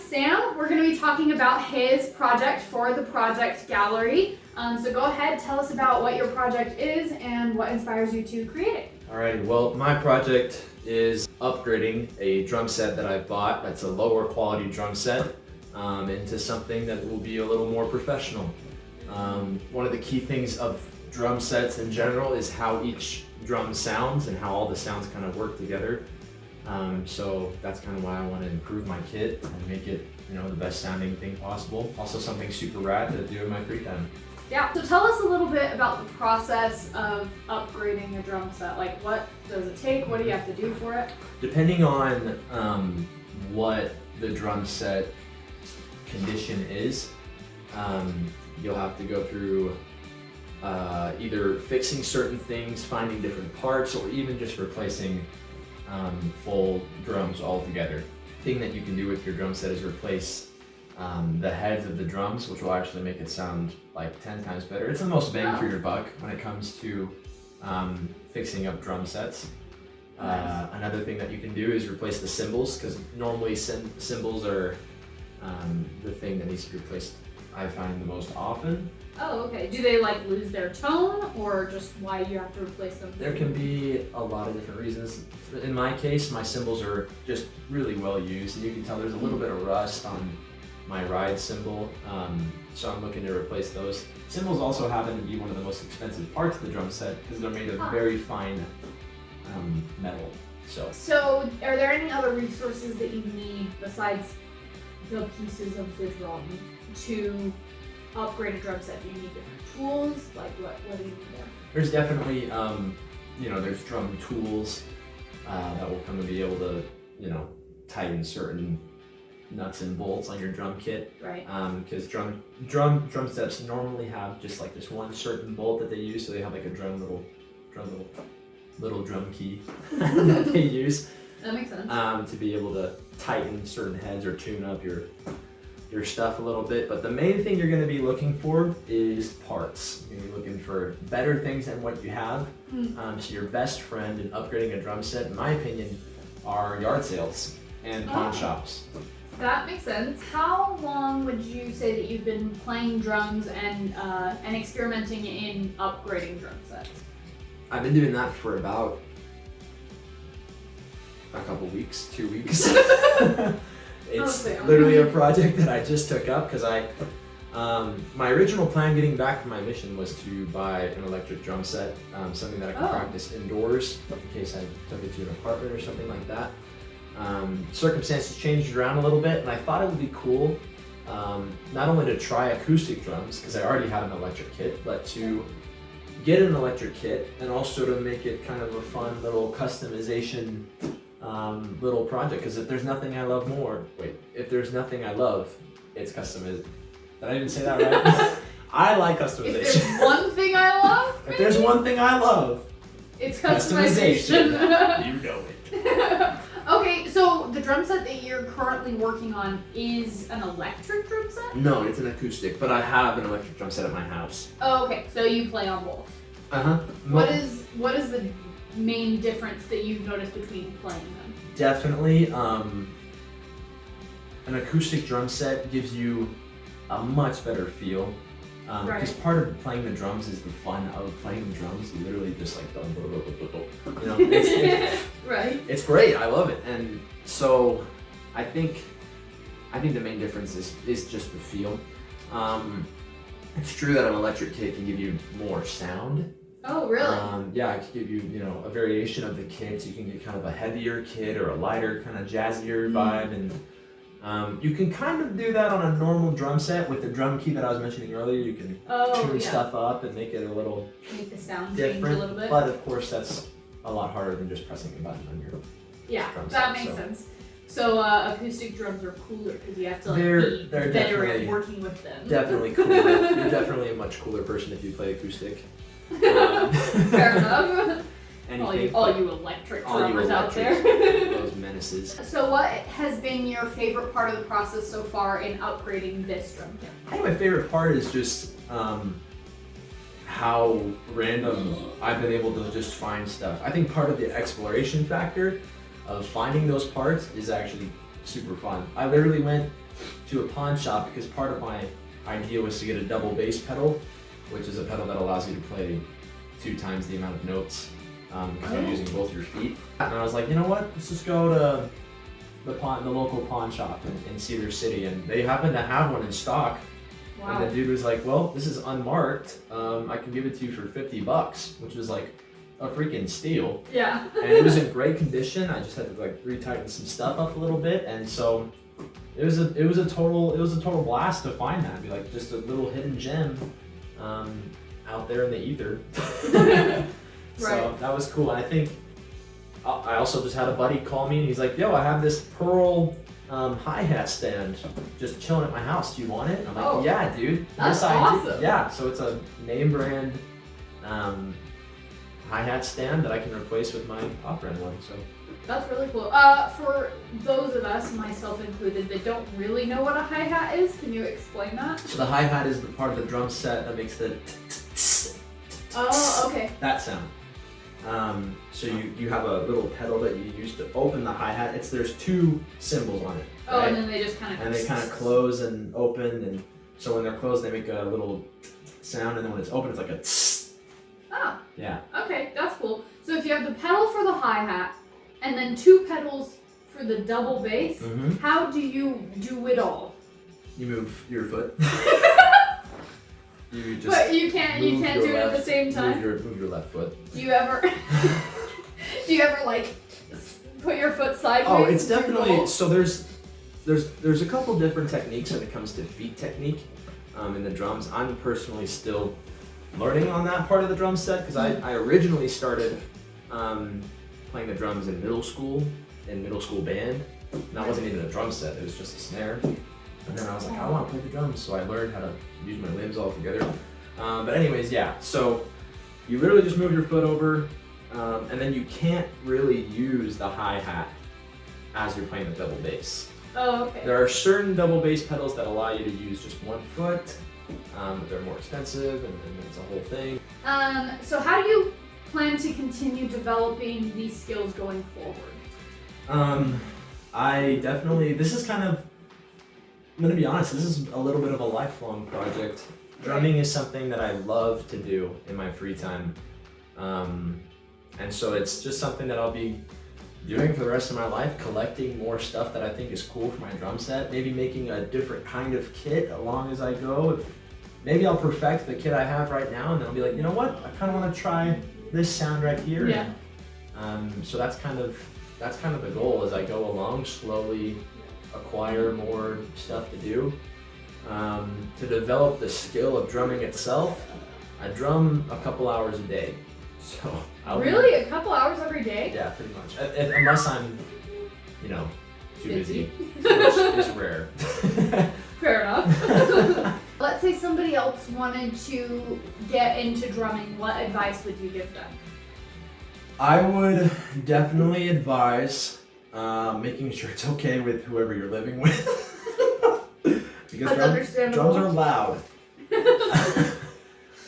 Sam. We're going to be talking about his project for the Project Gallery. So go ahead, tell us about what your project is and what inspires you to create it. Alrighty, well, my project is upgrading a drum set that I bought that's a lower quality drum set into something that will be a little more professional. One of the key things of drum sets in general is how each drum sounds and how all the sounds kind of work together. So that's kind of why I want to improve my kit and make it, the best sounding thing possible. Also something super rad to do in my free time. Yeah, so tell us a little bit about the process of upgrading a drum set. Like, what does it take? What do you have to do for it? Depending on what the drum set condition is, you'll have to go through either fixing certain things, finding different parts, or even just replacing full drums altogether. The thing that you can do with your drum set is replace the heads of the drums, which will actually make it sound like 10 times better. It's the most bang for your buck when it comes to fixing up drum sets. Nice. Another thing that you can do is replace the cymbals, because normally cymbals are the thing that needs to be replaced, I find, the most often. Oh, okay. Do they lose their tone, or just why do you have to replace them? There can be a lot of different reasons. In my case, my cymbals are just really well used, and you can tell there's a little bit of rust on my ride cymbal, so I'm looking to replace those. Cymbals also happen to be one of the most expensive parts of the drum set because they're made of very fine metal. So, are there any other resources that you need besides the pieces of the drum to upgrade a drum set? Do you need different tools? Like, what do you need there? There's definitely, there's drum tools that will come and be able to, tighten certain nuts and bolts on your drum kit. Right. Because drum sets normally have just like this one certain bolt that they use, so they have like a little drum key that they use. That makes sense. To be able to tighten certain heads or tune up your stuff a little bit. But the main thing you're going to be looking for is parts. You're going to be looking for better things than what you have. So your best friend in upgrading a drum set, in my opinion, are yard sales and pawn shops. That makes sense. How long would you say that you've been playing drums and experimenting in upgrading drum sets? I've been doing that for about a couple weeks, 2 weeks. It's literally a project that I just took up because my original plan getting back from my mission was to buy an electric drum set, something that I could practice indoors in case I took it to an apartment or something like that. Circumstances changed around a little bit, and I thought it would be cool not only to try acoustic drums, because I already had an electric kit, but to get an electric kit and also to make it kind of a fun little customization little project. Because if there's nothing I love, it's customization. Did I even say that right? I like customization. If there's one thing I love, if there's one thing I love, it's customization. You know it. Okay, so the drum set that you're currently working on is an electric drum set? No, it's an acoustic, but I have an electric drum set at my house. Oh, okay, so you play on both. What is the main difference that you've noticed between playing them? Definitely, an acoustic drum set gives you a much better feel. Because part of playing the drums is the fun of playing the drums. Literally just like it's right. It's great. I love it, and so I think the main difference is just the feel. It's true that an electric kit can give you more sound. Oh, really? Yeah, it can give you a variation of the kits. You can get kind of a heavier kit or a lighter, kind of jazzier vibe, and you can kind of do that on a normal drum set with the drum key that I was mentioning earlier. You can tune stuff up and make it a little the sound different, change a little bit. But of course, that's a lot harder than just pressing a button on your drum set. That makes sense. So acoustic drums are cooler because you have to be better at working with them. Definitely cooler. You're definitely a much cooler person if you play acoustic. Fair enough. Anything, all you electric drummers out there. Those menaces. So what has been your favorite part of the process so far in upgrading this drum kit? I think my favorite part is just how random I've been able to just find stuff. I think part of the exploration factor of finding those parts is actually super fun. I literally went to a pawn shop because part of my idea was to get a double bass pedal, which is a pedal that allows you to play 2 times the amount of notes because you're using both your feet. And I was like, you know what? Let's just go to the local pawn shop in Cedar City, and they happen to have one in stock. Wow. And the dude was like, well, this is unmarked. I can give it to you for $50, which was like a freaking steal. Yeah. And it was in great condition. I just had to like retighten some stuff up a little bit, and so it was a total blast to find that. It'd be like just a little hidden gem out there in the ether. So Right. that was cool. And I think I also just had a buddy call me, and he's like, yo, I have this Pearl hi-hat stand just chilling at my house. Do you want it? And I'm like, Oh, yeah, dude. that's Yes, I do. awesome. Yeah, so it's a name brand hi-hat stand that I can replace with my off-brand one. So That's really cool. For those of us, myself included, that don't really know what a hi-hat is, can you explain that? the hi-hat is the part of the drum set that makes the Oh, okay. that sound. So you have a little pedal that you use to open the hi-hat. There's 2 cymbals on it. Oh, right? and then they just kind of... And they kind of close and open, and so when they're closed, they make a little sound, and then when it's open, it's like a Oh, yeah. okay, that's cool. So if you have the pedal for the hi-hat, and then 2 pedals for the double bass, Mm-hmm. how do you do it all? You move your foot. You just But you can't move do your it at the left- same time? Move your left foot. Do you ever like put your foot sideways? Oh, it's Do you definitely roll? so. There's a couple different techniques when it comes to feet technique in the drums. I'm personally still learning on that part of the drum set because I originally started playing the drums in middle school band. And that wasn't even a drum set; it was just a snare. And then I was like, I want to play the drums, so I learned how to use my limbs all together. But anyways, yeah. So you literally just move your foot over, and then you can't really use the hi-hat as you're playing the double bass. Oh, okay. There are certain double bass pedals that allow you to use just one foot, but they're more expensive, and it's a whole thing. So how do you plan to continue developing these skills going forward? This is kind of, I'm gonna be honest, this is a little bit of a lifelong project. Drumming is something that I love to do in my free time. And so it's just something that I'll be doing for the rest of my life, collecting more stuff that I think is cool for my drum set, maybe making a different kind of kit along as I go. Maybe I'll perfect the kit I have right now, and then I'll be like, you know what, I kind of want to try this sound right here. Yeah. So that's kind of the goal as I go along, slowly acquire more stuff to do. To develop the skill of drumming itself, I drum a couple hours a day. So Really? A couple hours every day? Yeah, pretty much. Unless I'm, too busy, which is rare. Fair enough. Let's say somebody else wanted to get into drumming. What advice would you give them? I would definitely advise making sure it's okay with whoever you're living with. Because That's understandable. drums are loud.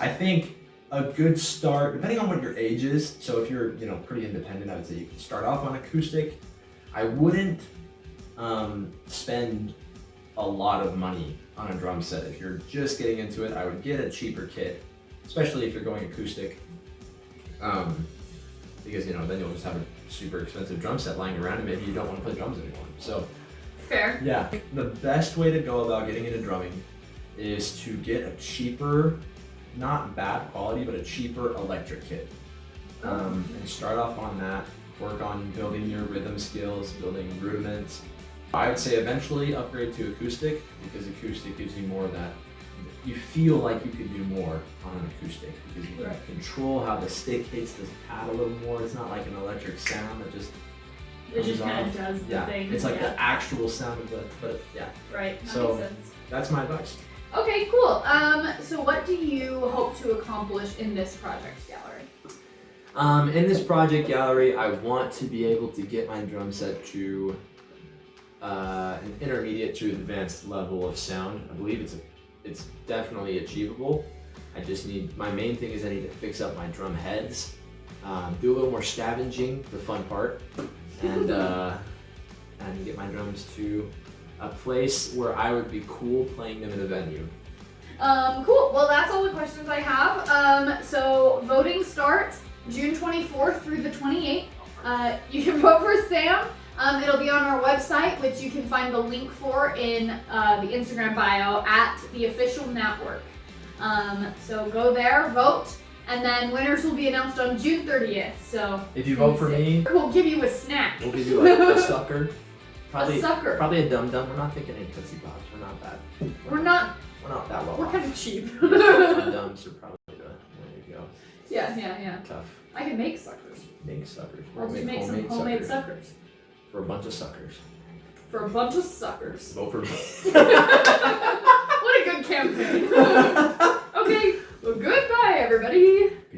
I think a good start, depending on what your age is, so if you're pretty independent, I would say you can start off on acoustic. I wouldn't spend a lot of money on a drum set. If you're just getting into it, I would get a cheaper kit, especially if you're going acoustic. Because then you'll just have a super expensive drum set lying around, and maybe you don't want to play drums anymore. So Fair. yeah, the best way to go about getting into drumming is to get a cheaper, not bad quality, but a cheaper electric kit. And start off on that, work on building your rhythm skills, building rudiments. I would say eventually upgrade to acoustic, because acoustic gives you more of that. You feel like you could do more on an acoustic because you can control how the stick hits the pad a little more. It's not like an electric sound that just It just comes kind off. of does the Yeah, thing. it's like the actual sound of but yeah. Right, that So- makes sense. That's my advice. Okay, cool. So what do you hope to accomplish in this project gallery? In this project gallery, I want to be able to get my drum set to an intermediate to advanced level of sound. I believe it's definitely achievable. My main thing is I need to fix up my drum heads, do a little more scavenging, the fun part, and get my drums to a place where I would be cool playing them in a venue. Cool. Well, that's all the questions I have. So voting starts June 24th through the 28th. You can vote for Sam. It'll be on our website, which you can find the link for in the Instagram bio at the official network. So go there, vote, and then winners will be announced on June 30th. So if you vote for me, we'll give you a snack. We'll give you like a sucker. A sucker. Probably a dum-dum. We're not thinking any Tootsie Pops. We're not that. We're not that low. We're kind of cheap. Dum-dums are probably the. There you go. Yeah. Tough. I can make suckers. Make suckers. I'll just make some homemade suckers. For a bunch of suckers. For a bunch of suckers. Vote for me. What a good campaign. Okay, well, goodbye, everybody.